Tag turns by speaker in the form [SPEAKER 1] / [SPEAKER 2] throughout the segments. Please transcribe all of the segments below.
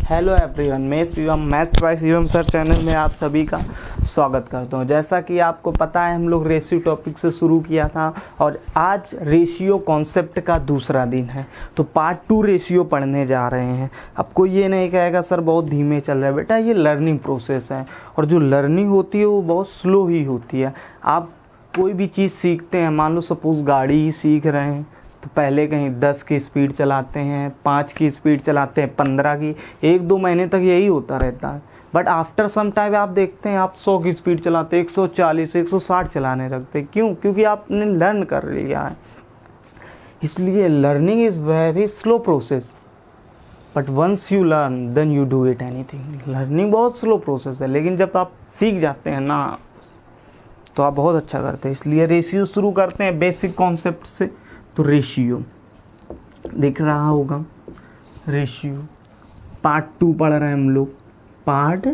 [SPEAKER 1] Hello everyone, मैं Shivam maths by Shivam sir channel में आप सभी का स्वागत करता हूं। जैसा कि आपको पता है, हम लोग रेशियो टॉपिक से शुरू किया था और आज रेशियो कॉन्सेप्ट का दूसरा दिन है। तो पार्ट 2 रेशियो पढ़ने जा रहे हैं। आपको ये नहीं कहेगा सर बहुत धीमे चल रहा है, बेटा ये लर्निंग प्रोसेस है और जो लर्निंग होती है वो बहुत स्लो ही होती है। आप कोई भी चीज़ सीखते हैं, मान लो सपोज़ गाड़ी ही सीख रहे हैं तो पहले कहीं 10 की स्पीड चलाते हैं, 5 की स्पीड चलाते हैं, 15 की, 1-2 महीने तक यही होता रहता है। बट आफ्टर सम टाइम आप देखते हैं आप 100 की स्पीड चलाते हैं, 140, 160 चलाने लगते हैं। क्यों? क्योंकि आपने लर्न कर लिया है। इसलिए learning is very slow process, but once you learn then you do it anything. Learning बहुत स्लो प्रोसेस है, लेकिन जब आप सीख जाते हैं ना तो आप बहुत अच्छा करते हैं। इसलिए रेशियो शुरू करते हैं बेसिक कॉन्सेप्ट से। तो रेशियो दिख रहा होगा, रेशियो पार्ट 2 पढ़ रहे हैं हम लोग। पार्ट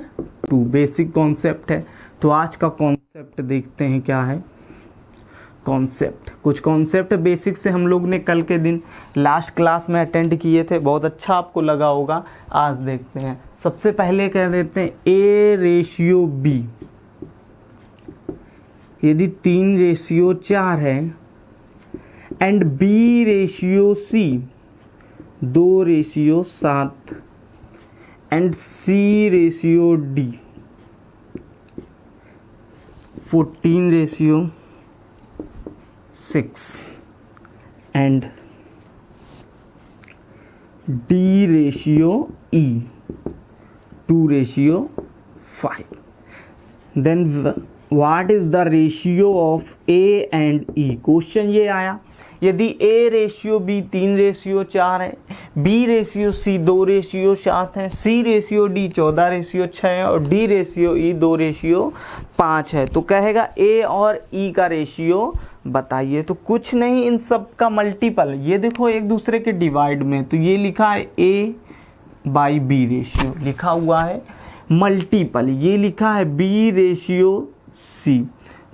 [SPEAKER 1] 2 बेसिक कॉन्सेप्ट है। तो आज का कॉन्सेप्ट देखते हैं क्या है। कॉन्सेप्ट, कुछ कॉन्सेप्ट बेसिक से हम लोग ने कल के दिन लास्ट क्लास में अटेंड किए थे, बहुत अच्छा आपको लगा होगा। आज देखते हैं। सबसे पहले कह देते हैं ए रेशियो बी। यदि 3 रेशियो 4 है and B ratio C 2 ratio 7 and C ratio D 14 ratio 6 and D ratio E 2 ratio 5, then what is the ratio of A and E. Question ये आया, यदि ए रेशियो बी 3 रेशियो 4 है, B ratio C 2 ratio 7 है, सी ratio D 14 ratio 6 है और D ratio E 2 ratio 5 है, तो कहेगा ए और ई का रेशियो बताइए। तो कुछ नहीं, इन सब का मल्टीपल, ये देखो एक दूसरे के डिवाइड में, तो ये लिखा है ए बाई बी रेशियो लिखा हुआ है। मल्टीपल ये लिखा है बी रेशियो सी,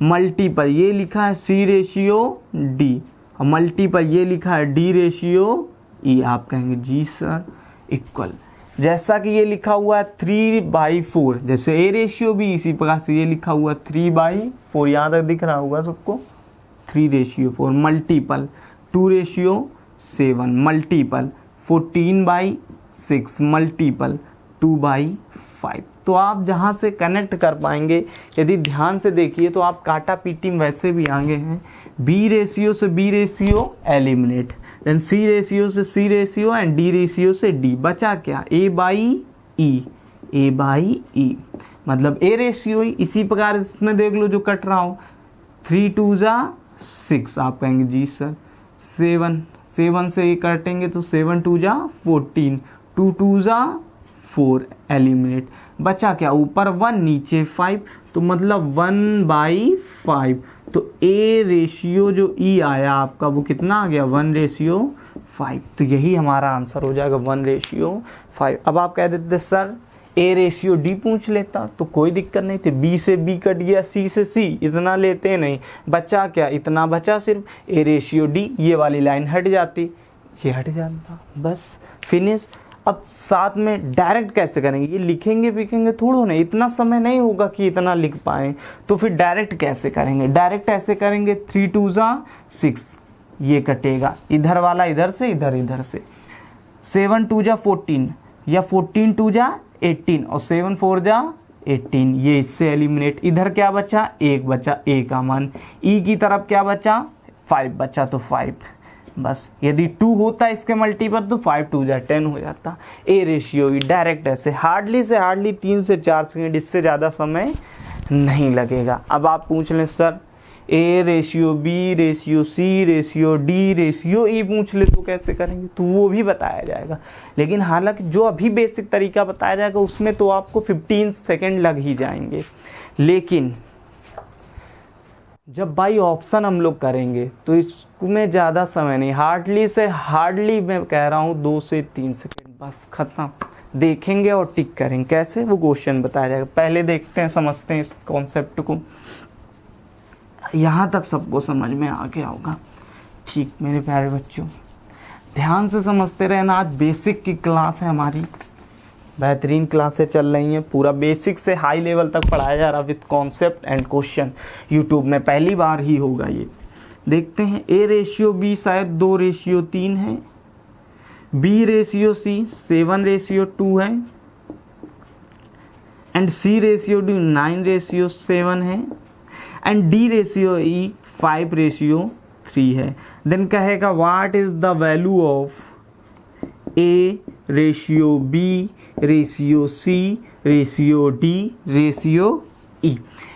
[SPEAKER 1] मल्टीपल ये लिखा है सी रेशियो डी, और मल्टीपल ये लिखा है डी रेशियो ई। आप कहेंगे जी सर इक्वल, जैसा कि ये लिखा हुआ है 3/4, जैसे ए रेशियो बी, इसी प्रकार से ये लिखा हुआ है 3/4। यहाँ तक दिख रहा होगा सबको, 3 ratio 4, multiple 2 ratio 7, multiple 14/6, multiple 2/5। तो आप जहाँ से कनेक्ट कर पाएंगे, यदि ध्यान से देखिए तो आप काटा पीटी में वैसे भी आगे हैं। बी रेशियो से बी रेशियो एलिमिनेट, देन सी रेशियो से सी रेशियो एंड डी रेशियो से डी। बचा क्या? ए by E, A by E मतलब ए रेशियो ही। इसी प्रकार इसमें देख लो जो कट रहा हो, 3 2 जा 6। आप कहेंगे जी सर 7 से ये काटेंगे तो 7 2 जा 14, 2 2 जा 4 एलिमिनेट। बचा क्या? ऊपर 1 नीचे 5, तो मतलब 1/5। तो ए रेशियो जो ई आया आपका वो कितना आ गया? 1/5। तो यही हमारा आंसर हो जाएगा 1/5। अब आप कह देते सर ए रेशियो डी पूछ लेता तो कोई दिक्कत नहीं थी, बी से बी कट गया, सी से सी, इतना लेते नहीं। बचा क्या? इतना बचा सिर्फ ए रेशियो डी, ये वाली लाइन हट जाती, ये हट जाता, बस फिनिश। अब साथ में डायरेक्ट कैसे करेंगे? ये लिखेंगे थोड़ा नहीं, इतना समय नहीं होगा कि इतना लिख पाएँ, तो फिर डायरेक्ट कैसे करेंगे? डायरेक्ट ऐसे करेंगे 3 2 जा 6, ये कटेगा, इधर वाला इधर से, इधर से। 7 2 जा 14 या 14 2 जा 18 और 7 4 जा 18, ये इससे एलिमिनेट। इधर क्या बचा? 1 बचा, ए का मान। ई की तरफ क्या बचा? 5 बचा, तो 5 बस। यदि 2 होता है इसके मल्टीपल तो 5 2 जा 10 हो जाता। ए रेशियो ई डायरेक्ट ऐसे हार्डली से हार्डली 3 से 4 सेकेंड, इससे ज़्यादा समय नहीं लगेगा। अब आप पूछ लें sir A ratio B ratio C ratio D ratio E पूछ ले तो कैसे करेंगे? तो वो भी बताया जाएगा, लेकिन हालांकि जो अभी बेसिक तरीका बताया जाएगा उसमें तो आपको 15 सेकेंड लग ही जाएंगे। लेकिन जब बाई ऑप्शन हम लोग करेंगे तो इसमें ज़्यादा समय नहीं, हार्डली से हार्डली मैं कह रहा हूँ 2 से 3 सेकेंड, बस ख़त्म। देखेंगे और टिक करेंगे, कैसे वो क्वेश्चन बताया जाएगा। पहले देखते हैं, समझते हैं इस कॉन्सेप्ट को। यहाँ तक सबको समझ में आ गया होगा। ठीक मेरे प्यारे बच्चों, ध्यान से समझते रहना। आज बेसिक की क्लास है हमारी, बेहतरीन क्लासें चल रही हैं, पूरा बेसिक से हाई लेवल तक पढ़ाया जा रहा with concept and question. YouTube में पहली बार ही होगा ये। देखते हैं A/B शायद 2/3 है, B/C 7/2 है, एंड C/D 9/7 है, एंड D/E 5/3 है। देन कहेगा what is the value of A/C/D/E।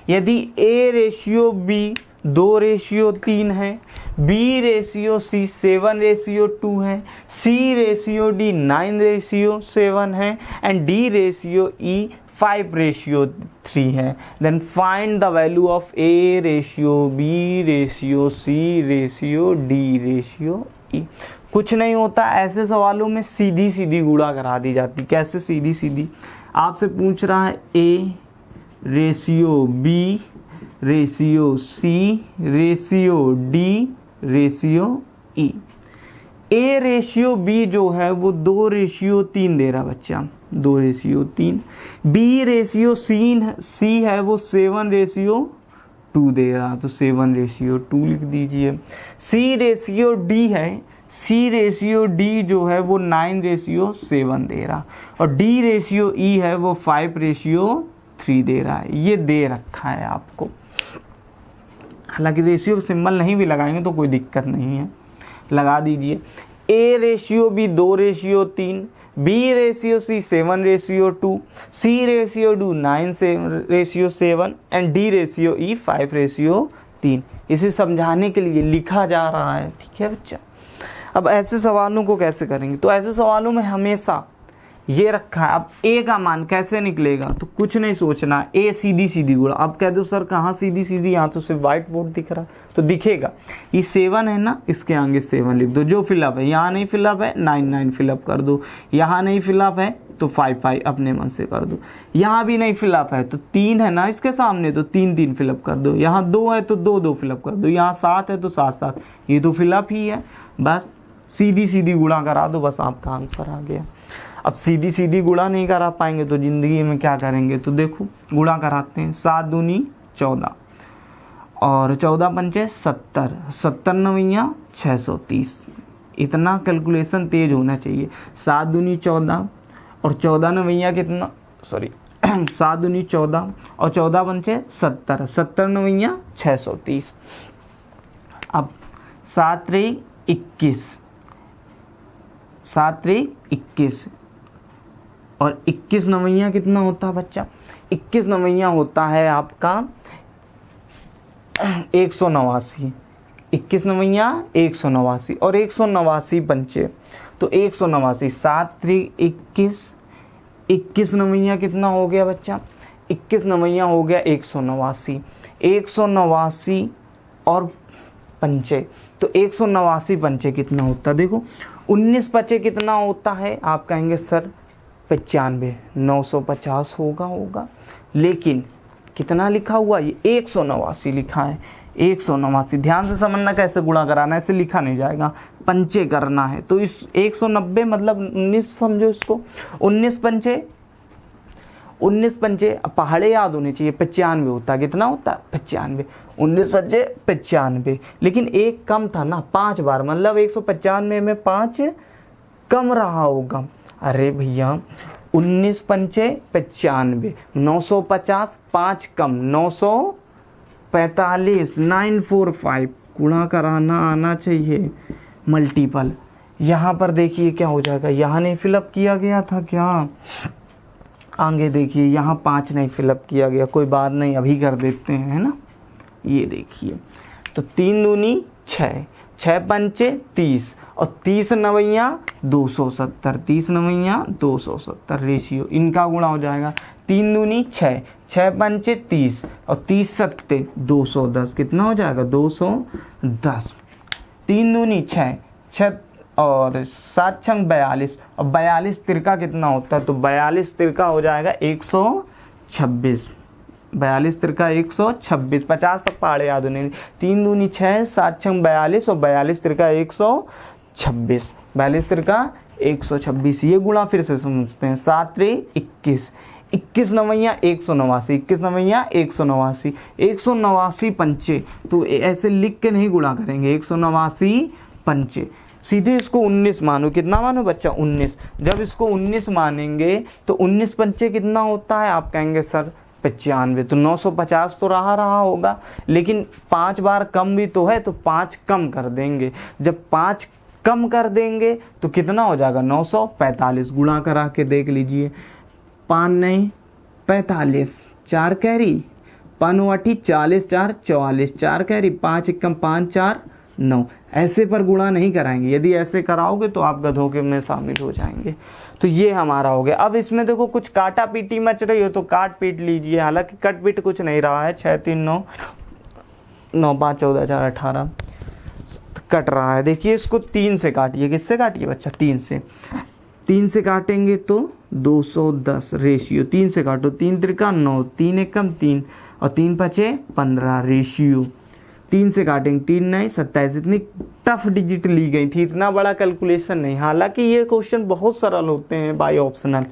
[SPEAKER 1] यदि A/B 2/3 है, B/C 7/2 है, C/D 9/7 है, एंड D/E 5/3 है, then find the value of A/B/C/D/E। कुछ नहीं होता, ऐसे सवालों में सीधी सीधी गुणा करा दी जाती। कैसे सीधी सीधी? आपसे पूछ रहा है A/B/C/D/E। A/B जो है वो 2/3 दे रहा बच्चा, 2/3। B/C है वो 7/2 दे रहा, तो 7/2 लिख दीजिए। C/D है, C/D जो है वो 9/7 दे रहा, और D/E है वो 5/3 दे रहा है। ये दे रखा है आपको। हालांकि रेशियो सिंबल नहीं भी लगाएंगे तो कोई दिक्कत नहीं है, लगा दीजिए। A/B 2/3, B/C 7/2, C/D 9/7 and D/E 5/3। इसे समझाने के लिए लिखा जा रहा है, ठीक है बच्चा। अब ऐसे सवालों को कैसे करेंगे? तो ऐसे सवालों में हमेशा ये रखा है। अब A का मान कैसे निकलेगा? तो कुछ नहीं सोचना, A सीधी सीधी गुणा। अब कह दो सर कहाँ सीधी सीधी, यहाँ तो सिर्फ व्हाइट बोर्ड दिख रहा, तो दिखेगा ये 7 है ना, इसके आगे 7 लिख दो। जो फिलअप है, यहाँ नहीं फिलअप है 9 फिलअप कर दो, यहाँ नहीं फिलअप है तो 5 अपने मन से कर दो, यहाँ भी नहीं फिलअप है तो 3 है ना इसके सामने, तो 3 फिलअप कर दो, यहाँ 2 है तो 2 फिलअप कर दो, यहाँ 7 है तो 7, ये तो फिलअप ही है। बस सीधी सीधी गुणा करा दो, बस आपका आंसर आ गया। अब सीधी सीधी गुणा नहीं करा पाएंगे तो ज़िंदगी में क्या करेंगे? तो देखो गुणा कराते हैं। 7 दूनी 14 और 14 पंचे 70, 70 9 630। इतना कैलकुलेशन तेज होना चाहिए। 7 दूनी 14 और 14 9 कितना, सॉरी 7 दूनी 14 और 14 पंचे 70, 70 9 630। अब 7 3 21, 7 3 21 और 21 9 कितना होता है बच्चा? 21 9 होता है आपका 189। 21 9 189 और 189 पंचे तो 189। 7 3 21, 21 9 कितना हो गया बच्चा? 21 9 हो गया 189, 189 और पंचे तो 189 पंचे कितना होता है? देखो 19 पचे कितना होता है? आप कहेंगे सर 95, 950 होगा, लेकिन कितना लिखा हुआ? ये 189 लिखा है, 189। ध्यान से समझना कैसे गुणा कराना है, ऐसे लिखा नहीं जाएगा, पंचे करना है। तो इस 190 मतलब 19 समझो इसको, 19 पंचे पहाड़े याद होने चाहिए। 95 होता है, कितना होता है? 95। 19 पंचे 95, लेकिन एक कम था ना 5 बार, मतलब 195 में 5 कम रहा होगा। अरे भैया 19 पंचे 95, 950 5 कम 945, 945 गुणा कराना आना चाहिए मल्टीपल। यहाँ पर देखिए क्या हो जाएगा, यहाँ नहीं फिलअप किया गया था क्या? आगे देखिए यहाँ 5 नहीं फिलअप किया गया, कोई बात नहीं अभी कर देते हैं, है ना। ये देखिए तो 3 दूनी 6, 6 पंचे 30 और 30 9 270, 30 9 270 रेशियो इनका गुणा हो जाएगा। 3 दूनी 6, 6 पंचे 30 और 30 सत्ते 210, कितना हो जाएगा? 210। 3 दूनी 6, 6 और 7 छंग 42 और 42 तिरका कितना होता है? तो 42 तिरका हो जाएगा 126, 42 तिरका 126। 50 तक पहाड़े याद होने। 3 दूनी 6, 7 छंग 42 और 42 तिरका 126। 42 त्रिका 126, ये गुणा फिर से समझते हैं। 7 त्रे 21, 21 नवैया 189, 21 नवैया 189, 189 पंचे, तो ऐसे लिख के नहीं गुणा करेंगे, 189 पंचे, सीधे इसको 19 मानो। कितना मानो बच्चा? 19। जब इसको 19 मानेंगे तो 19 पंचे कितना होता है? आप कहेंगे सर 95, तो 950 तो रहा होगा, लेकिन 5 बार कम भी तो है, तो 5 कम कर देंगे। जब 5 कम कर देंगे तो कितना हो जाएगा? 945। गुणा करा के देख लीजिए, 5 नहीं 45, 4 कैरी, 5 40, 4 44, 4 कैरी, 5 एकम 5 4 9। ऐसे पर गुणा नहीं कराएंगे, यदि ऐसे कराओगे तो आप गधों के में शामिल हो जाएंगे। तो ये हमारा हो गया। अब इसमें देखो कुछ काटा पीटी मच रही हो तो काट पीट लीजिए, हालांकि कट पीट कुछ नहीं रहा है। 6 3 9 9 5 14 4 18 कट रहा है। देखिए इसको 3 से काटिए। किससे काटिए बच्चा? 3 से। 3 से काटेंगे तो 210 रेशियो, 3 से काटो, 3 त्रिका 9, 3 एकम 3 और 3 पचे 15 रेशियो। 3 से काटेंगे, 3 नहीं 27। इतनी टफ डिजिट ली गई थी, इतना बड़ा कैलकुलेशन नहीं। हालांकि ये क्वेश्चन बहुत सरल होते हैं बाय ऑप्शनल।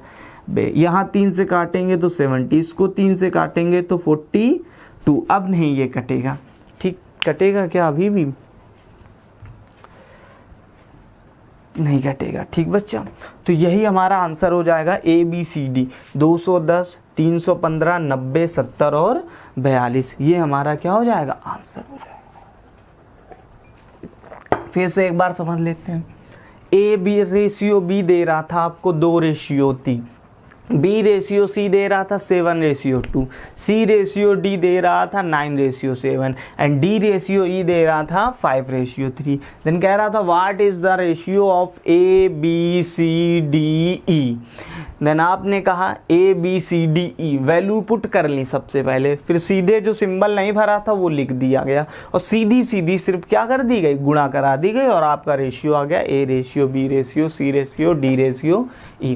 [SPEAKER 1] यहाँ 3 से काटेंगे तो 70, इसको 3 से काटेंगे तो 42। अब नहीं ये कटेगा, ठीक कटेगा क्या? अभी भी नहीं कटेगा, ठीक बच्चा। तो यही हमारा आंसर हो जाएगा ABCD, 210, 315, 90, 70 और 42। ये हमारा क्या हो जाएगा? आंसर हो जाएगा। फिर से एक बार समझ लेते हैं। A रेशियो B दे रहा था आपको 2 रेशियो 3, B रेशियो C दे रहा था 7 रेशियो 2, C रेशियो D दे रहा था 9 ratio 7 and D ratio E दे रहा था 5 रेशियो 3। देन कह रहा था what is the ratio of A B C D E। देन आपने कहा A B C D E, value put कर ली सबसे पहले, फिर सीधे जो सिंबल नहीं भरा था वो लिख दिया गया और सीधी सीधी सिर्फ क्या कर दी गई? गुणा करा दी गई और आपका रेशियो आ गया A ratio B ratio C ratio D ratio E।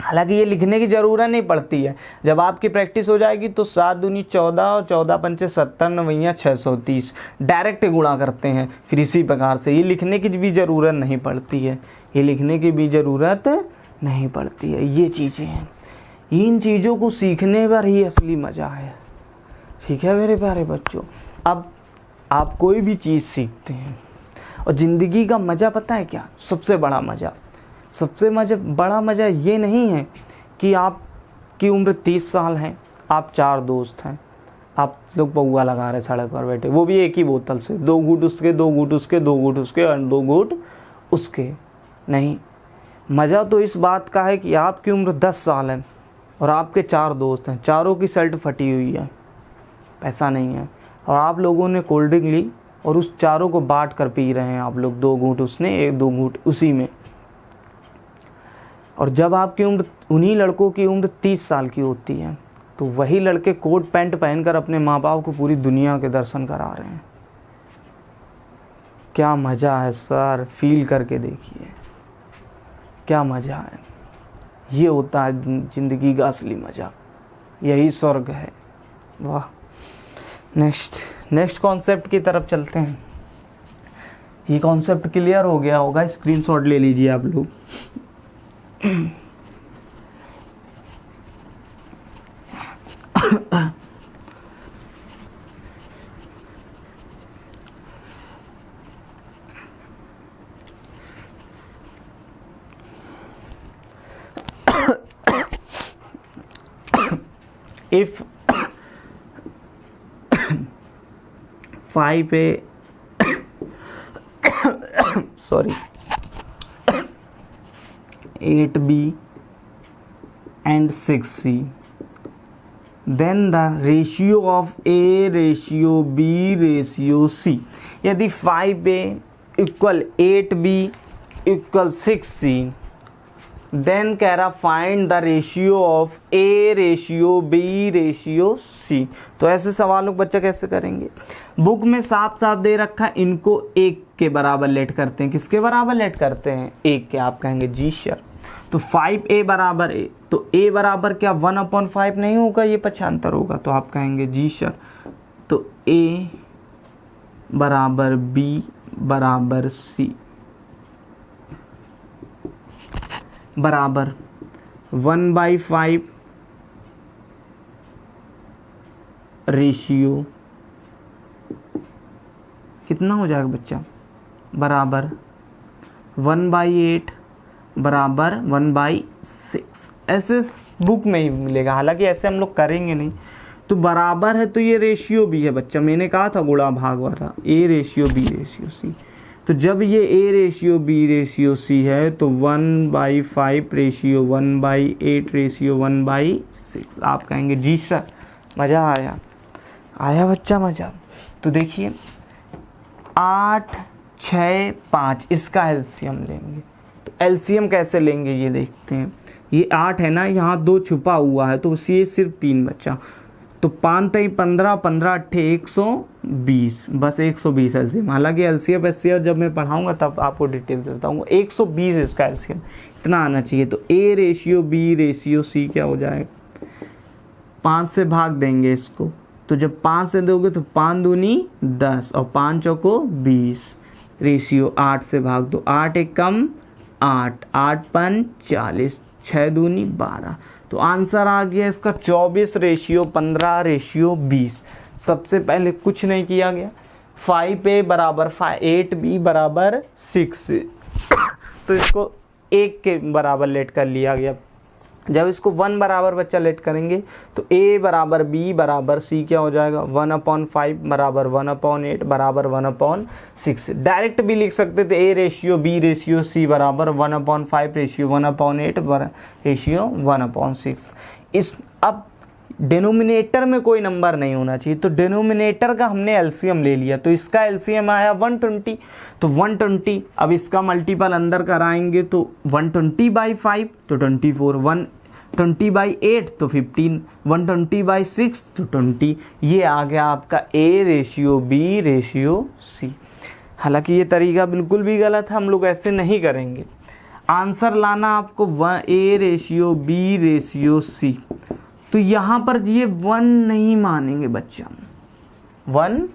[SPEAKER 1] हालांकि ये लिखने की ज़रूरत नहीं पड़ती है, जब आपकी प्रैक्टिस हो जाएगी तो 7 दूनी 14 और 14 पंचे 70, नवैया 630 डायरेक्ट गुणा करते हैं। फिर इसी प्रकार से ये लिखने की भी ज़रूरत नहीं पड़ती है, ये लिखने की भी ज़रूरत नहीं पड़ती है। ये चीज़ें हैं, इन चीज़ों को सीखने पर ही असली मज़ा है। ठीक है मेरे प्यारे बच्चों, अब आप कोई भी चीज़ सीखते हैं और ज़िंदगी का मज़ा पता है क्या? सबसे बड़ा मज़ा, बड़ा मज़ा ये नहीं है कि आपकी उम्र 30 साल है, आप 4 दोस्त हैं, आप लोग पौआ लगा रहे सड़क पर बैठे, वो भी एक ही बोतल से, 2 घूंट उसके, 2 घूंट उसके, 2 घूंट उसके और 2 घूंट उसके। नहीं, मज़ा तो इस बात का है कि आपकी उम्र 10 साल है और आपके 4 दोस्त हैं, चारों की शर्ट फटी हुई है, पैसा नहीं है, और आप लोगों ने कोल्ड ड्रिंक ली और उस चारों को बांट कर पी रहे हैं आप लोग, 2 घूंट उसने, 2 घूंट उसी में। और जब आपकी उम्र, उन्हीं लड़कों की उम्र 30 साल की होती है तो वही लड़के कोट पैंट पहनकर अपने माँ बाप को पूरी दुनिया के दर्शन करा रहे हैं। क्या मज़ा है सर, फील करके देखिए क्या मज़ा है। ये होता है ज़िंदगी का असली मज़ा, यही स्वर्ग है। वाह। नेक्स्ट कॉन्सेप्ट की तरफ चलते हैं। ये कॉन्सेप्ट क्लियर हो गया होगा, स्क्रीनशॉट ले लीजिए आप लोग। If 5A sorry 8B and 6C, then the ratio of A ratio B ratio C, यदि 5A equal 8B equal 6C, then कह रहा find the ratio of A ratio B ratio C। तो ऐसे सवालों को बच्चा कैसे करेंगे? बुक में साफ साफ दे रखा है, इनको 1 के बराबर लेट करते हैं। किसके बराबर लेट करते हैं? 1 के। आप कहेंगे जी सर। तो 5A बराबर A, तो A बराबर क्या 1/5 नहीं होगा, ये पक्षांतर होगा। तो आप कहेंगे जी सर। तो A बराबर B बराबर C, बराबर 1/5 रेशियो कितना हो जाएगा बच्चा, बराबर 1/8 बराबर 1/6। ऐसे बुक में ही मिलेगा, हालांकि ऐसे हम लोग करेंगे नहीं। तो बराबर है तो ये रेशियो भी है बच्चा, मैंने कहा था गुणा भाग वाला, A ratio B ratio C. तो जब ये A ratio B ratio C है तो 1/5 रेशियो 1/8 रेशियो 1/6। आप कहेंगे जी सर मज़ा आया, आया बच्चा मज़ा। तो देखिए 8 6 5 इसका एलसीएम लेंगे। तो एलसीएम कैसे लेंगे ये देखते हैं। ये 8 है ना, यहाँ 2 छुपा हुआ है तो ये सिर्फ 3 बचा। तो 5 3 15 15 8 120, बस 120 एलसीएम। हालांकि एलसीएम एचसीएफ जब मैं पढ़ाऊंगा तब आपको डिटेल से बताऊंगा। 120 इसका एलसीएम इतना आना चाहिए। तो A ratio B ratio C क्या हो जाएगा, 5 से भाग देंगे इसको। तो जब 5 से दोगे तो 5 दूनी 10 और 5 चौको 20 रेशियो 8 से भाग दो, 8 एक कम 8 8 5 40 6 दूनी 12। तो आंसर आ गया इसका 24 रेशियो 15 रेशियो 20। सबसे पहले कुछ नहीं किया गया, 5A बराबर 8B बराबर 6 तो इसको 1 के बराबर लेट कर लिया गया। जब इसको 1 बराबर बच्चा लेट करेंगे तो A बराबर B बराबर C क्या हो जाएगा, 1/5 बराबर 1/8 बराबर 1/6। डायरेक्ट भी लिख सकते थे A ratio B ratio C बराबर 1/5 रेशियो 1/8 रेशियो 1/6। इस अब डिनोमिनेटर में कोई नंबर नहीं होना चाहिए, तो डिनोमिनेटर का हमने एलसीएम ले लिया। तो इसका एलसीएम आया 120। तो 120 अब इसका मल्टीपल अंदर कराएंगे तो 120/5 तो 24, 120/8 तो 15, 120/6 तो 20। ये आ गया आपका A ratio B ratio C. हालांकि ये तरीका बिल्कुल भी गलत है, हम लोग ऐसे नहीं करेंगे। आंसर लाना आपको A ratio B ratio C. तो यहाँ पर ये 1 नहीं मानेंगे बच्चा, 1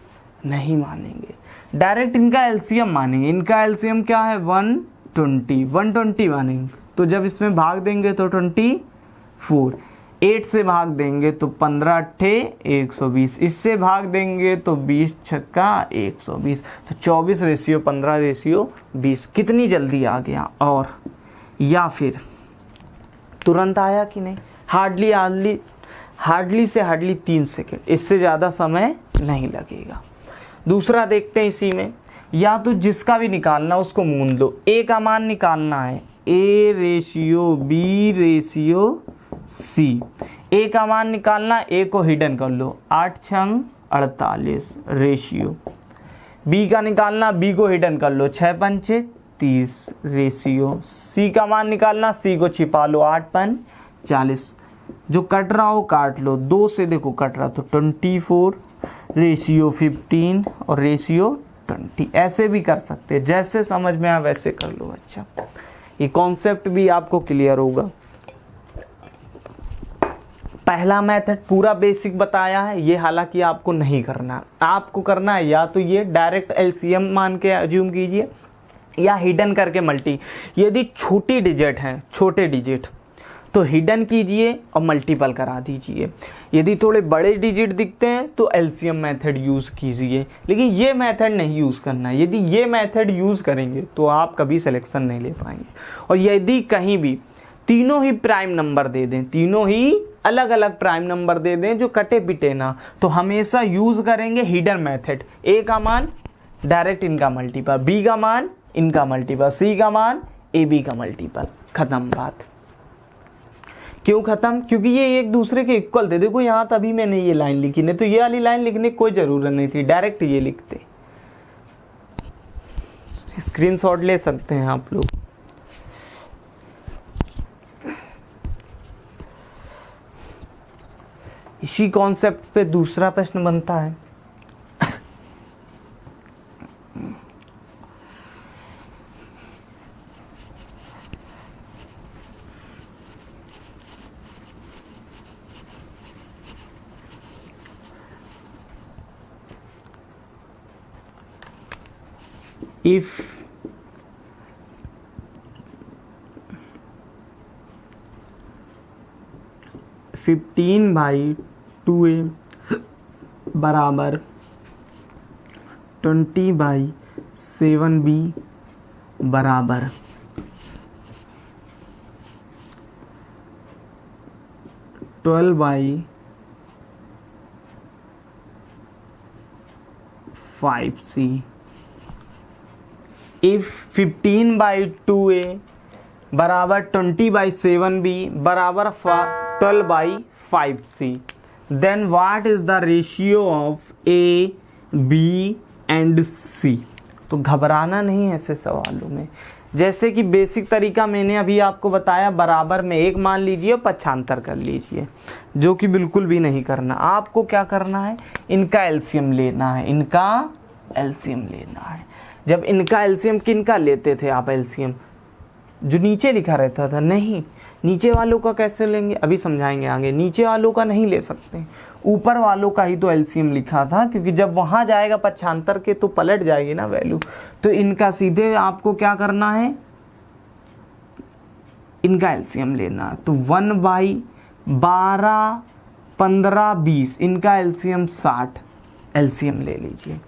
[SPEAKER 1] नहीं मानेंगे, डायरेक्ट इनका एलसीएम मानेंगे। इनका एलसीएम क्या है 120 मानेंगे। तो जब इसमें भाग देंगे तो 24, 8 से भाग देंगे तो 15 8 120, इससे भाग देंगे तो 20 छक्का 120। तो 24 रेशियो 15 रेशियो 20। कितनी जल्दी आ गया, और या फिर तुरंत आया कि नहीं, हार्डली से 3 सेकेंड, इससे ज़्यादा समय नहीं लगेगा। दूसरा देखते हैं इसी में, या तो जिसका भी निकालना उसको मूंद लो। ए का मान निकालना है A ratio B ratio C. A का मान निकालना, ए को हिडन कर लो, 8 6 48 रेशियो। बी का निकालना, बी को हिडन कर लो, 6 5 30 रेशियो। सी का मान निकालना, सी को छिपा लो, 8 5 40। जो कट रहा हो काट लो, 2 से देखो कट रहा तो 24 रेशियो 15 और रेशियो 20। ऐसे भी कर सकते हैं, जैसे समझ में आए वैसे कर लो बच्चा। ये कॉन्सेप्ट भी आपको क्लियर होगा। पहला मेथड पूरा बेसिक बताया है, ये हालांकि आपको नहीं करना, आपको करना है या तो ये डायरेक्ट एलसीएम मान के अज्यूम कीजिए या हिडन करके मल्टी। यदि छोटी डिजिट हैं, छोटे डिजिट, तो हिडन कीजिए और मल्टीपल करा दीजिए। यदि थोड़े बड़े डिजिट दिखते हैं तो एलसीएम मेथड यूज़ कीजिए, लेकिन ये मेथड नहीं यूज़ करना है। यदि ये मेथड यूज़ करेंगे तो आप कभी सिलेक्शन नहीं ले पाएंगे। और यदि कहीं भी तीनों ही प्राइम नंबर दे दें, तीनों ही अलग अलग प्राइम नंबर दे दें जो कटे पिटे ना, तो हमेशा यूज़ करेंगे हिडन मेथड। ए का मान डायरेक्ट इनका मल्टीपल, बी का मान इनका मल्टीपल, सी का मान ए बी का मल्टीपल। खत्म बात। क्यों खत्म? क्योंकि ये एक दूसरे के इक्वल थे। देखो यहाँ तभी मैंने ये लाइन लिखी, नहीं तो ये वाली लाइन लिखने की कोई ज़रूरत नहीं थी, डायरेक्ट ये लिखते। स्क्रीनशॉट ले सकते हैं आप लोग। इसी कॉन्सेप्ट पे दूसरा प्रश्न बनता है। if 15/2a बराबर 20/7b बराबर 12/5c। इफ 15/2a बराबर 20/7b बराबर 12/5c, then what is the ratio of a, b and c। तो घबराना नहीं है ऐसे सवालों में। जैसे कि बेसिक तरीका मैंने अभी आपको बताया, बराबर में एक मान लीजिए, पक्षांतर कर लीजिए, जो कि बिल्कुल भी नहीं करना। आपको क्या करना है, इनका एलसीएम लेना है, इनका एलसीएम लेना है। जब इनका एलसीएम किनका लेते थे आप, एलसीएम जो नीचे लिखा रहता था, नहीं, नीचे वालों का कैसे लेंगे, अभी समझाएंगे आगे। नीचे वालों का नहीं ले सकते, ऊपर वालों का ही तो एलसीएम लिखा था, क्योंकि जब वहां जाएगा पक्षांतर के तो पलट जाएगी ना वैल्यू। तो इनका सीधे आपको क्या करना है, इनका एलसीएम लेना। तो 1/12, 15, 20, इनका एलसीएम 60, एलसीएम ले लीजिए।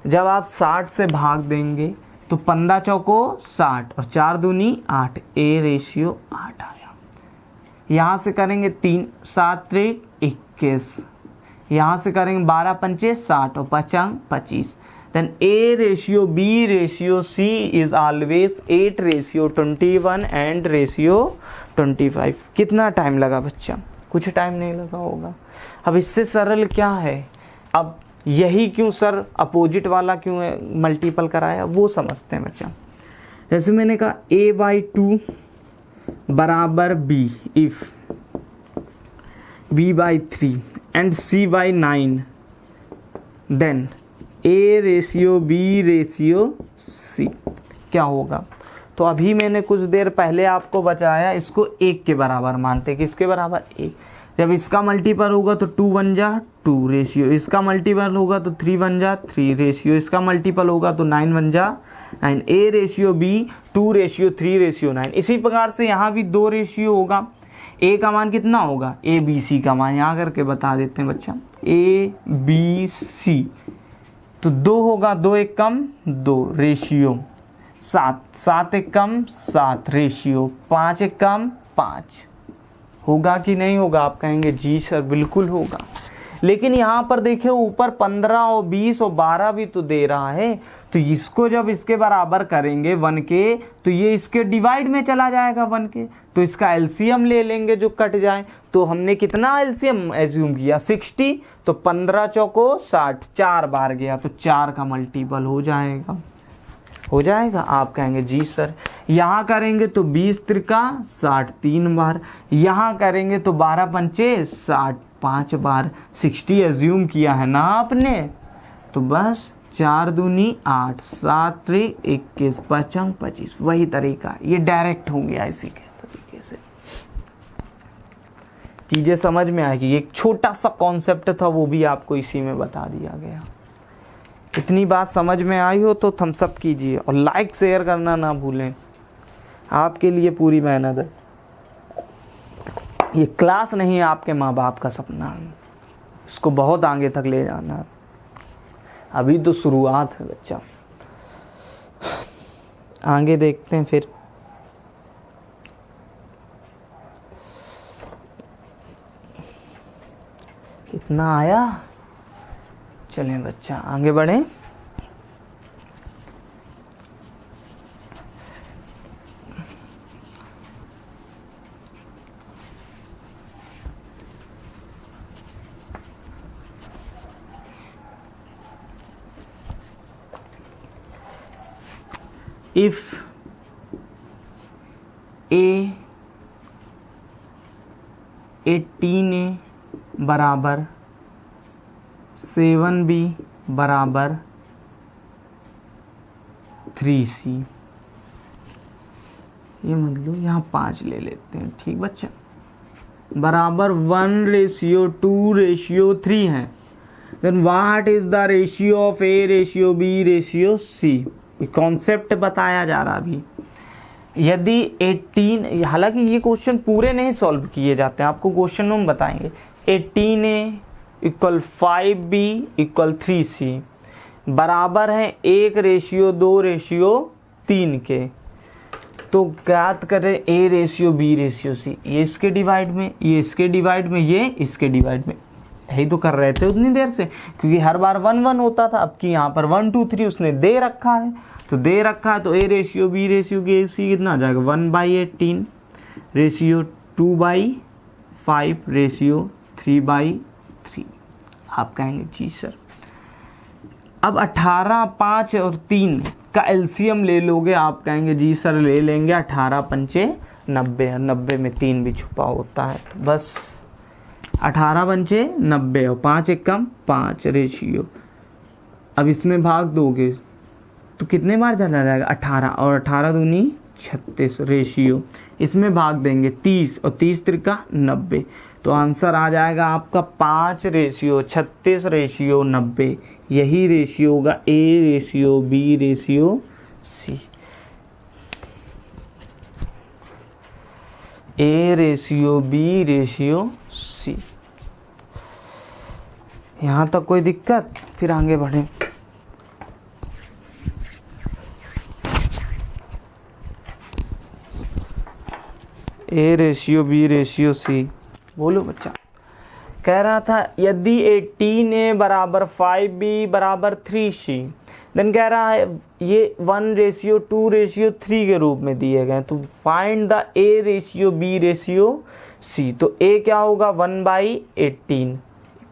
[SPEAKER 1] जब आप 60 से भाग देंगे तो 15 चौको 60 और 4 दूनी 8, a/8 आया। यहाँ से करेंगे 3, 7 3 21, यहाँ से करेंगे 12 पंचे 60 और 5 25। Then a/b/c is always 8/21 and 25। कितना टाइम लगा बच्चा, कुछ टाइम नहीं लगा होगा। अब इससे सरल क्या है, अब यही क्यों सर अपोजिट वाला क्यों है मल्टीपल कराया, वो समझते हैं बच्चा। जैसे मैंने कहा a/2 बराबर b if b/3 and c/9, then a/b/c क्या होगा। तो अभी मैंने कुछ देर पहले आपको बताया, इसको 1 के बराबर मानते, किसके बराबर, 1। जब इसका मल्टीपल होगा तो 2 1 जा 2 रेशियो, इसका मल्टीपल होगा तो 3 1 जा 3 रेशियो, इसका मल्टीपल होगा तो 9 1 जा 9, a/b 2/3/9। इसी प्रकार से यहाँ भी 2 रेशियो होगा। a का मान कितना होगा, a b c का मान यहाँ करके बता देते हैं बच्चा, a b c तो 2 होगा, 2 1 कम 2 रेशियो 7, 7 1 कम 7 रेशियो 5 1 कम 5। होगा कि नहीं होगा, आप कहेंगे जी सर बिल्कुल होगा। लेकिन यहाँ पर देखिए ऊपर 15 और 20 और 12 भी तो दे रहा है, तो इसको जब इसके बराबर करेंगे 1 के, तो ये इसके डिवाइड में चला जाएगा 1 के, तो इसका एलसीएम ले लेंगे जो कट जाए। तो हमने कितना एलसीएम एज्यूम किया, 60, तो 15 चौको 60, 4 बार गया तो 4 का मल्टीपल हो जाएगा, हो जाएगा। आप कहेंगे जी सर। यहाँ करेंगे तो 20 त्रिका 60 3 बार, यहाँ करेंगे तो 12 पंचे 60 5 बार, 60 एज्यूम किया है ना आपने, तो बस 4 दूनी 8, 7 3 21, 5 25, वही तरीका, ये डायरेक्ट हो गया। इसी के तरीके से चीजें समझ में आएगी। एक छोटा सा कॉन्सेप्ट था, वो भी आपको इसी में बता दिया गया। इतनी बात समझ में आई हो तो थम्स अप कीजिए और लाइक शेयर करना ना भूलें, आपके लिए पूरी मेहनत है। ये क्लास नहीं है, आपके माँ बाप का सपना है, इसको बहुत आगे तक ले जाना है। अभी तो शुरुआत है बच्चा, आगे देखते हैं फिर। कितना आया, चलें बच्चा आगे बढ़ें। if a 18a बराबर 7b बराबर 3c, ये मतलब यहाँ 5 ले लेते हैं, ठीक बच्चा, बराबर 1/2/3 है। Then what is the ratio of a/b/c, ये कॉन्सेप्ट बताया जा रहा अभी। यदि 18, हालांकि ये क्वेश्चन पूरे नहीं सॉल्व किए जाते हैं, आपको क्वेश्चन हम बताएंगे। 18A equal 5B equal 3C बराबर है 1:2:3 के। तो ज्ञात करें A:B:C, ये इसके डिवाइड में, ये इसके डिवाइड में, ये इसके डिवाइड में। यही तो कर रहे थे उतनी देर से, क्योंकि हर बार 1 1 होता था। अब की यहाँ पर 1 2 3 उसने दे रखा है, तो दे रखा है तो A:B:C कितना आ जाएगा 1/18 रेशियो 2/5 रेशियो 3/3। आप कहेंगे जी सर अब 18, 5 और 3 का एलसीएम ले लोगे? आप कहेंगे जी सर ले लेंगे, 18 पंचे 90 और 90 में 3 भी छुपा होता है। तो बस 18 पंचे 90 और 5 एकम 5 रेशियो। अब इसमें भाग दोगे तो कितने बार चला जाएगा 18 और 18 दूनी 36 रेशियो। इसमें भाग देंगे 30 और 30 त्रिका 90। तो आंसर आ जाएगा आपका 5:36 रेशियो 90। यही रेशियो होगा A:B:C। A:B:C। यहाँ तक कोई दिक्कत? फिर आगे बढ़े। A:B:C। बोलो बच्चा। कह रहा था यदि 18A बराबर 5B बराबर 3C, देन कह रहा है ये 1:2:3 के रूप में दिए गए। तो फाइंड द A:B:C। तो A क्या होगा 1/18,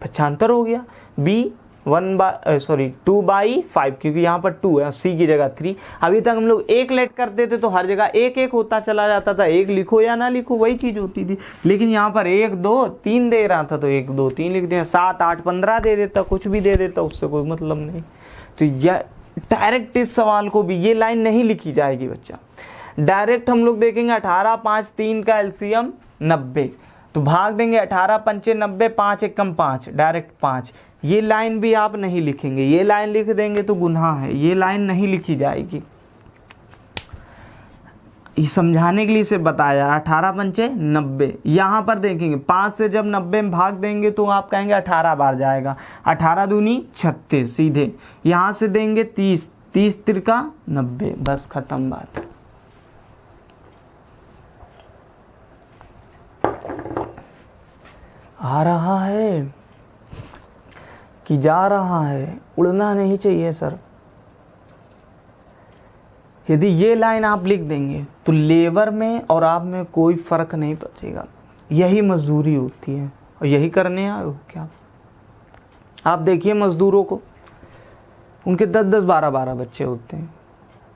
[SPEAKER 1] 75 हो गया। B 2/5, क्योंकि यहाँ पर 2 है, C की जगह 3। अभी तक हम लोग 1 लेट करते थे तो हर जगह 1 1 होता चला जाता था, 1 लिखो या ना लिखो वही चीज़ होती थी। लेकिन यहाँ पर 1 2 3 दे रहा था तो 1 2 3 लिख दिया। 7 8 15 दे देता, कुछ भी दे देता, उससे कोई मतलब नहीं। तो यह डायरेक्ट इस सवाल को भी ये लाइन नहीं लिखी जाएगी बच्चा। डायरेक्ट हम लोग देखेंगे 18 5 3 का एलसीएम 90, तो भाग देंगे 18 पंचे 90, 5 एकम 5, डायरेक्ट 5। ये लाइन भी आप नहीं लिखेंगे, ये लाइन लिख देंगे तो गुनाह है, ये लाइन नहीं लिखी जाएगी। ये समझाने के लिए इसे बताया 18 पंचे 90। यहाँ पर देखेंगे 5 से जब 90 में भाग देंगे तो आप कहेंगे 18 बार जाएगा। 18 दूनी 36 सीधे। यहाँ से देंगे 30, 30 त्रिका 90, बस खत्म बात। आ रहा है कि जा रहा है? उड़ना नहीं चाहिए सर। यदि ये लाइन आप लिख देंगे तो लेबर में और आप में कोई फर्क नहीं पड़ेगा। यही मजदूरी होती है और यही करने आए हो क्या? आप देखिए मजदूरों को, उनके 10-10 12-12 बच्चे होते हैं,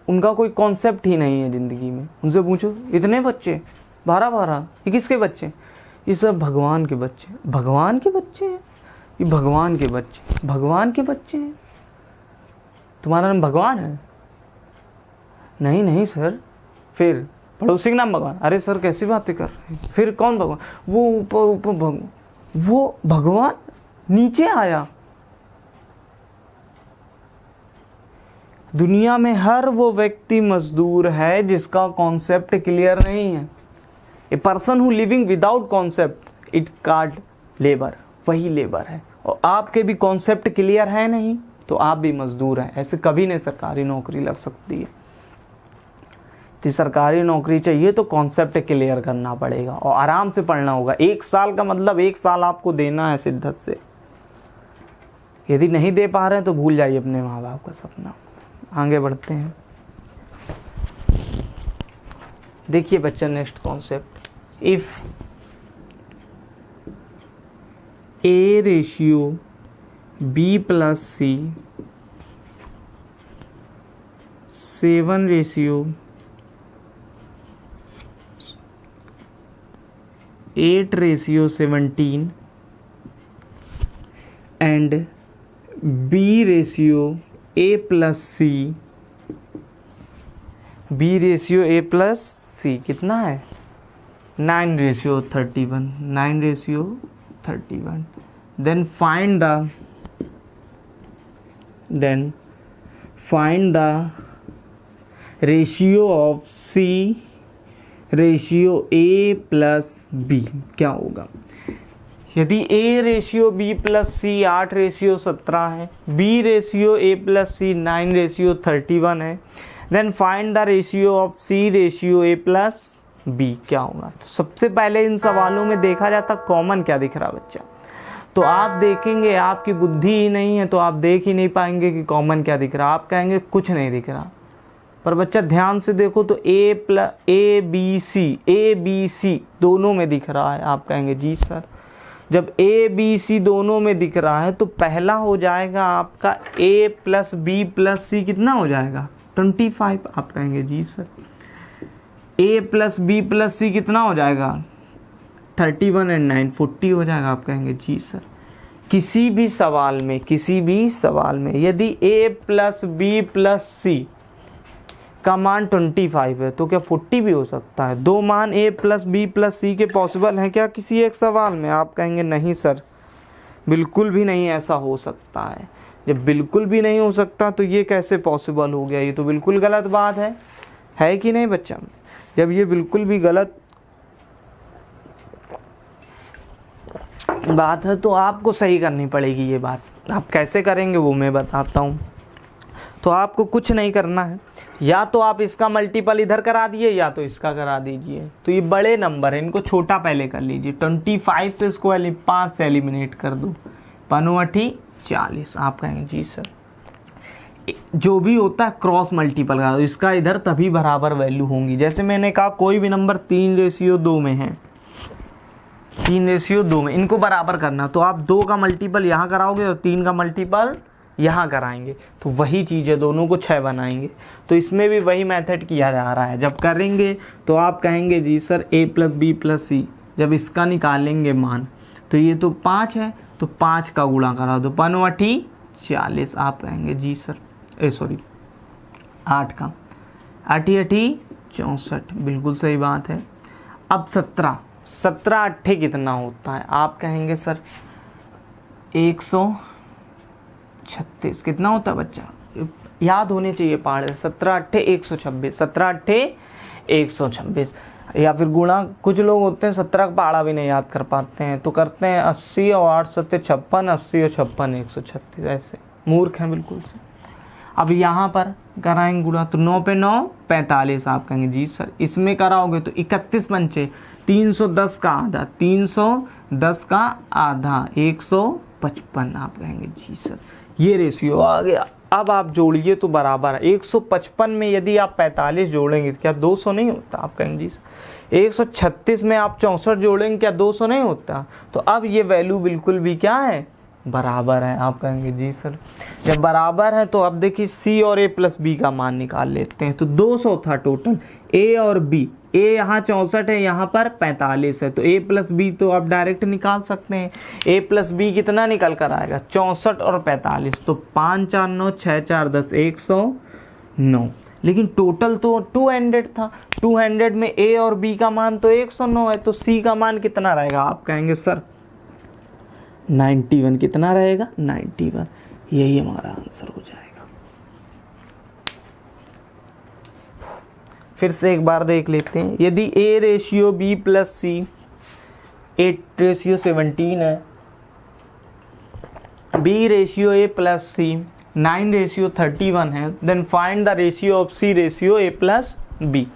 [SPEAKER 1] उनका कोई कॉन्सेप्ट ही नहीं है ज़िंदगी में। उनसे पूछो इतने बच्चे 12-12, ये किसके बच्चे? ये सब भगवान के बच्चे। भगवान के बच्चे हैं ये, भगवान के बच्चे, भगवान के बच्चे हैं। तुम्हारा नाम भगवान है? नहीं नहीं सर। फिर पड़ोसी का नाम भगवान? अरे सर कैसी बातें कर रहे हैं? फिर कौन भगवान? वो ऊपर ऊपर भगवान, वो भगवान नीचे आया। दुनिया में हर वो व्यक्ति मजदूर है जिसका कॉन्सेप्ट क्लियर नहीं है। A person who living without concept it called labour, वही लेबर है। और आपके भी कॉन्सेप्ट क्लियर है नहीं तो आप भी मजदूर हैं। ऐसे कभी नहीं सरकारी नौकरी लग सकती है। तो सरकारी नौकरी चाहिए तो कॉन्सेप्ट क्लियर करना पड़ेगा और आराम से पढ़ना होगा। 1 साल का मतलब 1 साल आपको देना है शिद्दत से। यदि नहीं दे पा रहे हैं तो भूल जाइए अपने माँ बाप का सपना। आगे बढ़ते हैं। देखिए बच्चा next concept, if A:B+C 7:8:17 and B:A+C, B:A+C कितना है 9:31, 9:31। then find the ratio of C ratio A plus B क्या होगा? यदि A ratio B plus C 8:17 है, B ratio A plus C 9:31 है, then find the ratio of C ratio A plus B क्या होगा? तो सबसे पहले इन सवालों में देखा जाता कॉमन क्या दिख रहा बच्चा। तो आप देखेंगे, आपकी बुद्धि ही नहीं है तो आप देख ही नहीं पाएंगे कि कॉमन क्या दिख रहा। आप कहेंगे कुछ नहीं दिख रहा, पर बच्चा ध्यान से देखो तो ए बी सी दोनों में दिख रहा है। आप कहेंगे जी सर, जब ए बी सी दोनों में दिख रहा है तो पहला हो जाएगा आपका ए प्लस बी प्लस सी कितना हो जाएगा? 25। आप कहेंगे जी सर, ए प्लस बी प्लस सी कितना हो जाएगा? 31 और 9 40 हो जाएगा। आप कहेंगे जी सर। किसी भी सवाल में यदि ए प्लस बी प्लस सी का मान 25 है तो क्या 40 भी हो सकता है? दो मान ए प्लस बी प्लस सी के पॉसिबल हैं क्या किसी एक सवाल में? आप कहेंगे नहीं सर, बिल्कुल भी नहीं ऐसा हो सकता है। जब बिल्कुल भी नहीं हो सकता तो ये कैसे पॉसिबल हो गया? ये तो बिल्कुल गलत बात है कि नहीं बच्चा? जब ये बिल्कुल भी गलत बात है तो आपको सही करनी पड़ेगी ये बात। आप कैसे करेंगे वो मैं बताता हूँ। तो आपको कुछ नहीं करना है, या तो आप इसका मल्टीपल इधर करा दिए या तो इसका करा दीजिए। तो ये बड़े नंबर है, इनको छोटा पहले कर लीजिए। 25 से इसको 5 से एलिमिनेट कर दो, 5 40। आप कहेंगे जी सर, जो भी होता है क्रॉस मल्टीपल करा दो, इसका इधर तभी बराबर वैल्यू होंगी। जैसे मैंने कहा कोई भी नंबर 3:2 में है, 3:2 में इनको बराबर करना, तो आप 2 का मल्टीपल यहाँ कराओगे और 3 का मल्टीपल यहाँ कराएंगे, तो वही चीज़ है, दोनों को 6 बनाएंगे। तो इसमें भी वही मेथड किया जा रहा है। जब करेंगे तो आप कहेंगे जी सर ए प्लस बी प्लस सी, जब इसका निकालेंगे मान तो ये तो 5 है, तो 5 का गुणा करा दो, 5 40। आप कहेंगे जी सर 8 का 8 64, बिल्कुल सही बात है। अब 17 8 कितना होता है? आप कहेंगे सर 136 कितना होता है बच्चा? याद होने चाहिए पहाड़। 17 8 126, 17 8 126। या फिर गुणा, कुछ लोग होते हैं 17 का पहाड़ा भी नहीं याद कर पाते हैं तो करते हैं 80 और 8 7 56, 80 और 56 136, ऐसे मूर्ख हैं बिल्कुल से। अब यहाँ पर कराएंगे गुणा तो 9 पे 9 45। आप कहेंगे जी सर, इसमें कराओगे तो 31 पंचे 310 का आधा, 310 का आधा 155। आप कहेंगे जी सर, ये रेशियो आ गया। अब आप जोड़िए तो बराबर है। 155 में यदि आप 45 जोड़ेंगे तो क्या 200 नहीं होता? आप कहेंगे जी सर। 136 में आप 64 जोड़ेंगे क्या 200 नहीं होता? तो अब ये वैल्यू बिल्कुल भी क्या है? बराबर है। आप कहेंगे जी सर, जब बराबर है तो अब देखिए सी और ए प्लस बी का मान निकाल लेते हैं। तो 200 था टोटल, ए और बी। ए यहाँ 64 है, यहाँ पर 45 है, तो ए प्लस बी तो आप डायरेक्ट निकाल सकते हैं। ए प्लस बी कितना निकल कर आएगा? 64 और 45, तो 5 4 9 6 4 10 109। लेकिन टोटल तो 200 था, 200 में ए और बी का मान तो 109 है, तो सी का मान कितना रहेगा? आप कहेंगे सर 91। कितना रहेगा? 91। यही हमारा आंसर हो जाएगा। फिर से एक बार देख लेते हैं। यदि A ratio B plus C 8:17 है, B ratio A plus C 9:31 है, then find the ratio of C ratio A plus B.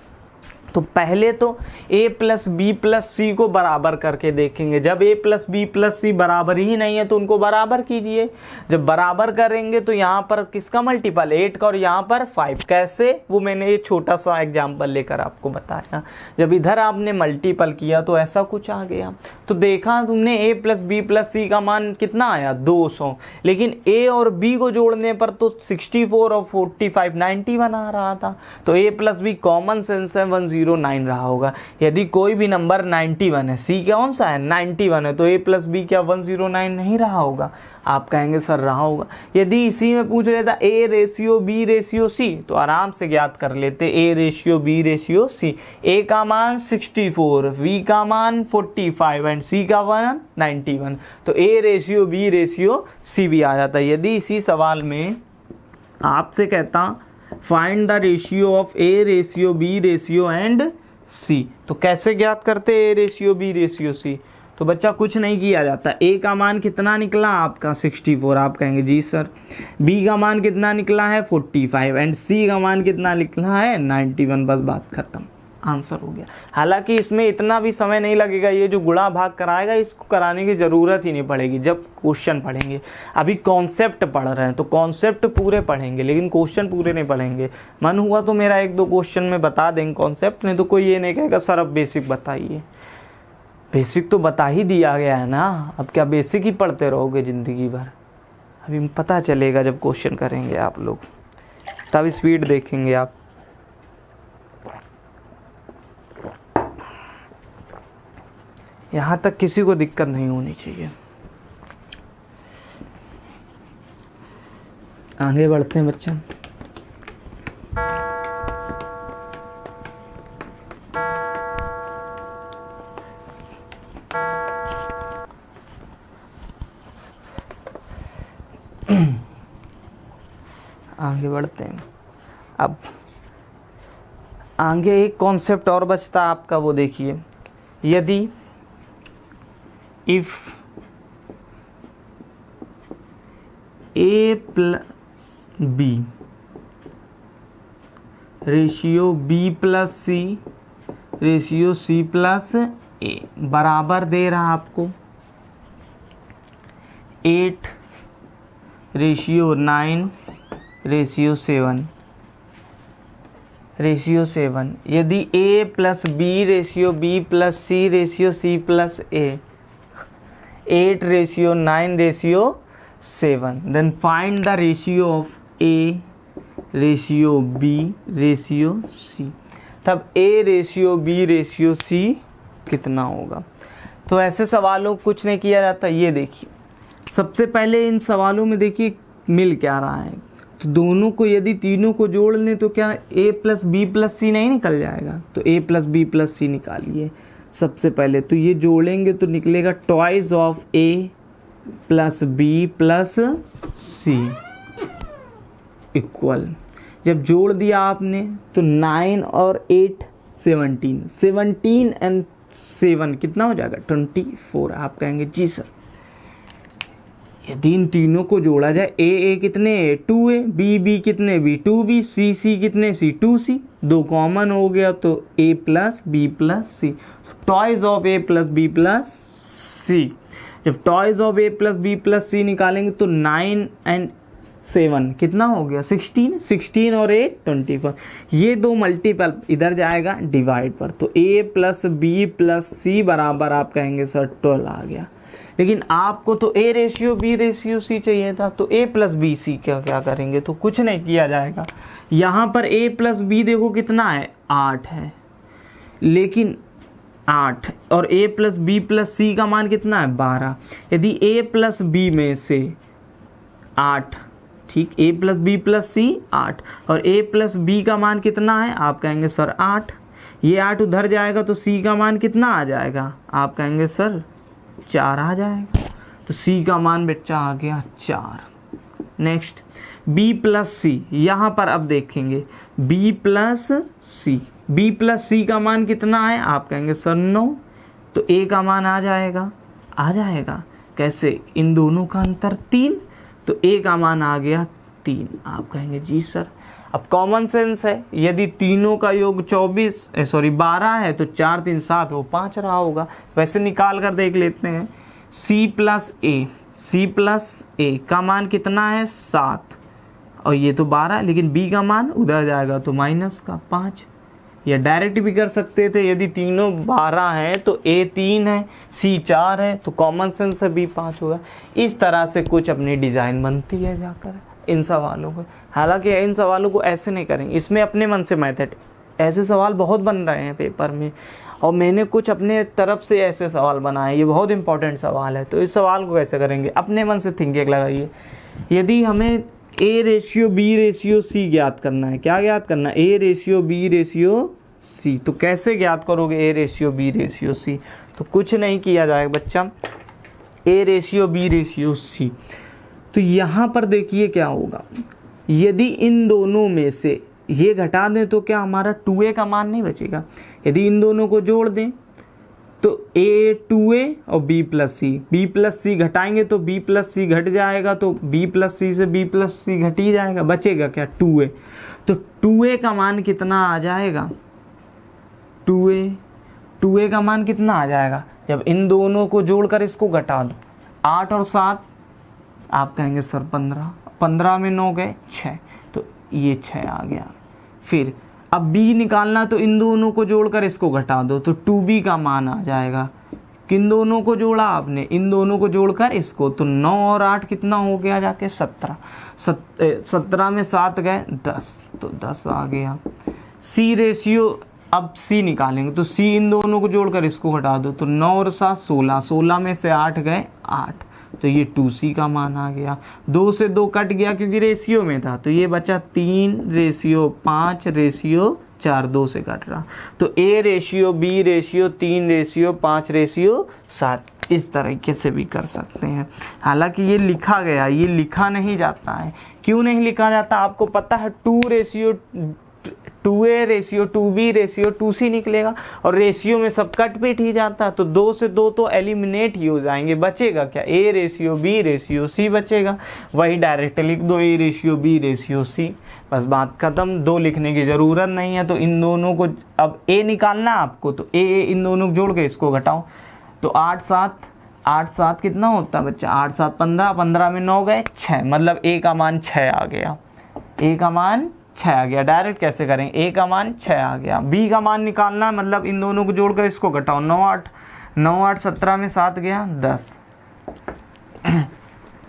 [SPEAKER 1] तो पहले तो a plus B plus C को बराबर करके देखेंगे। जब a plus B plus C बराबर ही नहीं है तो उनको बराबर कीजिए। जब बराबर करेंगे तो यहाँ पर किसका मल्टीपल? 8 का, और यहाँ पर 5। कैसे? वो मैंने ये छोटा सा एग्जाम्पल लेकर आपको बताया। जब इधर आपने मल्टीपल किया तो ऐसा कुछ आ गया। तो देखा तुमने a प्लस बी प्लस सी का मान कितना आया? 200। लेकिन a और b को जोड़ने पर तो 64 और 45 91 आ रहा था। तो a plus B common sense है 109 रहा होगा। यदि कोई भी नंबर 91 है, सी कौन सा है? 91 है, तो a प्लस बी क्या 109 नहीं रहा होगा? आप कहेंगे सर रहा होगा। यदि इसी में पूछ लेता a ratio b ratio c, तो आराम से ज्ञात कर लेते a ratio b ratio c। a का मान 64, b का मान 45 एंड c का मान 91। तो a ratio b ratio c भी आ जाता है। यदि इसी सवाल में आपसे कहता find the ratio of a ratio b ratio and C. तो कैसे ज्ञात करते A ratio B ratio C? तो बच्चा कुछ नहीं किया जाता। ए का मान कितना निकला आपका 64, आप कहेंगे जी सर। बी का मान कितना निकला है 45 एंड सी का मान कितना निकला है 91। बस बात खत्म, आंसर हो गया। हालांकि इसमें इतना भी समय नहीं लगेगा, ये जो गुणा भाग कराएगा इसको कराने की ज़रूरत ही नहीं पड़ेगी जब क्वेश्चन पढ़ेंगे। अभी कॉन्सेप्ट पढ़ रहे हैं तो कॉन्सेप्ट पूरे पढ़ेंगे लेकिन क्वेश्चन पूरे नहीं पढ़ेंगे। मन हुआ तो मेरा 1-2 क्वेश्चन में बता देंगे कॉन्सेप्ट, नहीं तो कोई ये नहीं कहेगा सर अब बेसिक बताइए। बेसिक तो बता ही दिया गया है ना, अब क्या बेसिक ही पढ़ते रहोगे ज़िंदगी भर? अभी पता चलेगा जब क्वेश्चन करेंगे आप लोग, तब स्पीड देखेंगे आप। यहाँ तक किसी को दिक्कत नहीं होनी चाहिए। आगे बढ़ते हैं बच्चा। आगे बढ़ते हैं। अब आगे एक कॉन्सेप्ट और बचता आपका, वो देखिए। यदि if A plus B ratio B plus C ratio C plus A बराबर दे रहा आपको 8 रेशियो 9 रेशियो 7 यदि a plus B ratio B plus C ratio C plus A 8 ratio 9 ratio 7, then find the ratio of a ratio b ratio c। तब a ratio b ratio c कितना होगा? तो ऐसे सवालों कुछ नहीं किया जाता। ये देखिए, सबसे पहले इन सवालों में देखिए मिल क्या रहा है। तो दोनों को यदि तीनों को जोड़ लें तो क्या a plus B plus C नहीं निकल जाएगा? तो a plus B plus C निकालिए सबसे पहले। तो ये जोड़ेंगे तो निकलेगा twice of a plus B plus C equal. जब जोड़ दिया आपने तो 9 और 8 17 एंड 7 कितना हो जाएगा 24। आप कहेंगे जी सर यदि इन तीनों को जोड़ा जाए ए कितने A 2A, बी कितने B 2B, सी कितने C 2C, दो कॉमन हो गया तो A plus B plus C. Twice of A plus B plus C. जब twice of A plus B plus C निकालेंगे तो 9 एंड 7 कितना हो गया 16 और 8 24। ये दो मल्टीपल इधर जाएगा डिवाइड पर, तो A plus B plus C बराबर आप कहेंगे सर 12 आ गया। लेकिन आपको तो A ratio B ratio C चाहिए था, तो A प्लस बी सी क्या करेंगे? तो कुछ नहीं किया जाएगा। यहाँ पर A प्लस बी देखो कितना है 8 है, लेकिन 8 और A प्लस बी प्लस सी का मान कितना है 12। यदि A प्लस बी में से 8, ठीक, A प्लस बी प्लस सी 8 और A प्लस बी का मान कितना है? आप कहेंगे सर 8। ये 8 उधर जाएगा तो C का मान कितना आ जाएगा? आप कहेंगे सर 4 आ जाएगा। तो C का मान बच्चा आ गया 4। नेक्स्ट B प्लस सी, यहाँ पर अब देखेंगे B प्लस सी का मान कितना है? आप कहेंगे सर 9। तो A का मान आ जाएगा। कैसे? इन दोनों का अंतर 3, तो A का मान आ गया 3। आप कहेंगे जी सर। अब कॉमन सेंस है, यदि तीनों का योग 12 है तो 4 3 7 वो 5 रहा होगा। वैसे निकाल कर देख लेते हैं। C प्लस ए का मान कितना है 7 और ये तो 12, लेकिन B का मान उधर जाएगा तो माइनस का 5। या डायरेक्ट भी कर सकते थे, यदि तीनों 12 हैं तो A 3 है C 4 है तो कॉमन सेंस है B 5 होगा। इस तरह से कुछ अपनी डिज़ाइन बनती है जाकर इन सवालों को। हालांकि इन सवालों को ऐसे नहीं करेंगे, इसमें अपने मन से मेथड, ऐसे सवाल बहुत बन रहे हैं पेपर में और मैंने कुछ अपने तरफ से ऐसे सवाल बनाए। ये बहुत इंपॉर्टेंट सवाल है, तो इस सवाल को कैसे करेंगे? अपने मन से थिंकिंग लगाइए। यदि हमें A ratio B ratio C ज्ञात करना है, क्या ज्ञात करना है? A ratio B ratio C. तो कैसे ज्ञात करोगे A ratio B ratio C? तो कुछ नहीं किया जाएगा बच्चा, A ratio B ratio C. तो यहाँ पर देखिए क्या होगा, यदि इन दोनों में से ये घटा दें तो क्या हमारा 2A का मान नहीं बचेगा? यदि इन दोनों को जोड़ दें तो a 2a और b प्लस सी घटाएंगे तो b प्लस सी घट जाएगा, तो b प्लस सी से b प्लस सी घट ही जाएगा, बचेगा क्या 2a। तो 2a का मान कितना आ जाएगा, 2a का मान कितना आ जाएगा जब इन दोनों को जोड़कर इसको घटा दो। 8 और 7 आप कहेंगे सर 15, 15 में 9 गए 6, तो ये 6 आ गया। फिर अब b निकालना तो इन दोनों को जोड़कर इसको घटा दो, तो 2b का मान आ जाएगा। किन दोनों को जोड़ा आपने, इन दोनों को जोड़कर इसको, तो 9 और 8 कितना हो गया जाके 17, 17 में 7 गए 10, तो 10 आ गया। c रेशियो, अब c निकालेंगे तो c इन दोनों को जोड़कर इसको घटा दो, तो 9 और 7 16, 16 में से 8 गए 8, तो ये 2c का मान आ गया। 2 से 2 कट गया क्योंकि रेशियो में था, तो ये बचा 3:5:4, 2 से कट रहा, तो a रेशियो b रेशियो 3:5:7, इस तरीके से भी कर सकते हैं। हालांकि ये लिखा गया, ये लिखा नहीं जाता है। क्यों नहीं लिखा जाता आपको पता है, 2a ratio 2b ratio 2c निकलेगा, और रेशियो में सब कट पीट ही जाता है, तो 2 से 2 तो एलिमिनेट ही हो जाएंगे, बचेगा क्या, a ratio b ratio c बचेगा। वही डायरेक्ट लिख दो, a ratio b ratio c, बस बात खत्म, 2 लिखने की ज़रूरत नहीं है। तो इन दोनों को अब a निकालना आपको, तो a इन दोनों को जोड़ के इसको घटाओ, तो 8 7 कितना होता है बच्चा, 8 7 15, 15 में 9 गए 6, मतलब a का मान 6 आ गया, a का मान 6 आ गया। डायरेक्ट कैसे करेंगे, a का मान 6 आ गया। b का मान निकालना, मतलब इन दोनों को जोड़कर इसको घटाओ, 9 8 17 में 7 गया 10।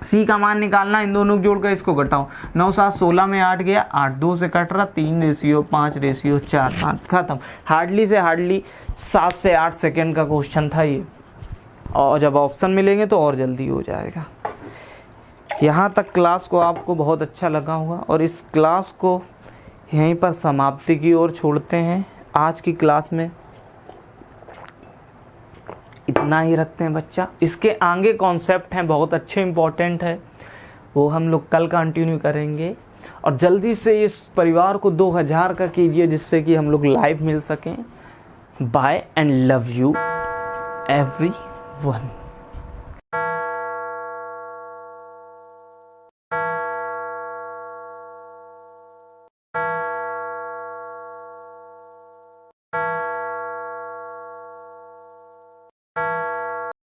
[SPEAKER 1] c का मान निकालना, इन दोनों को जोड़कर इसको घटाओ, 9 7 16 में 8 गया 8, 2 से कट रहा, 3:5:4, बात खत्म। हार्डली से हार्डली 7 से 8 सेकेंड का क्वेश्चन था ये, और जब ऑप्शन मिलेंगे तो और जल्दी हो जाएगा। यहाँ तक क्लास को आपको बहुत अच्छा लगा होगा, और इस क्लास को यहीं पर समाप्ति की ओर छोड़ते हैं। आज की क्लास में इतना ही रखते हैं बच्चा। इसके आगे कॉन्सेप्ट हैं बहुत अच्छे, इम्पोर्टेंट है, वो हम लोग कल कंटिन्यू करेंगे। और जल्दी से इस परिवार को 2000 का कीजिए, जिससे कि हम लोग लाइव मिल सकें। Bye and love you everyone.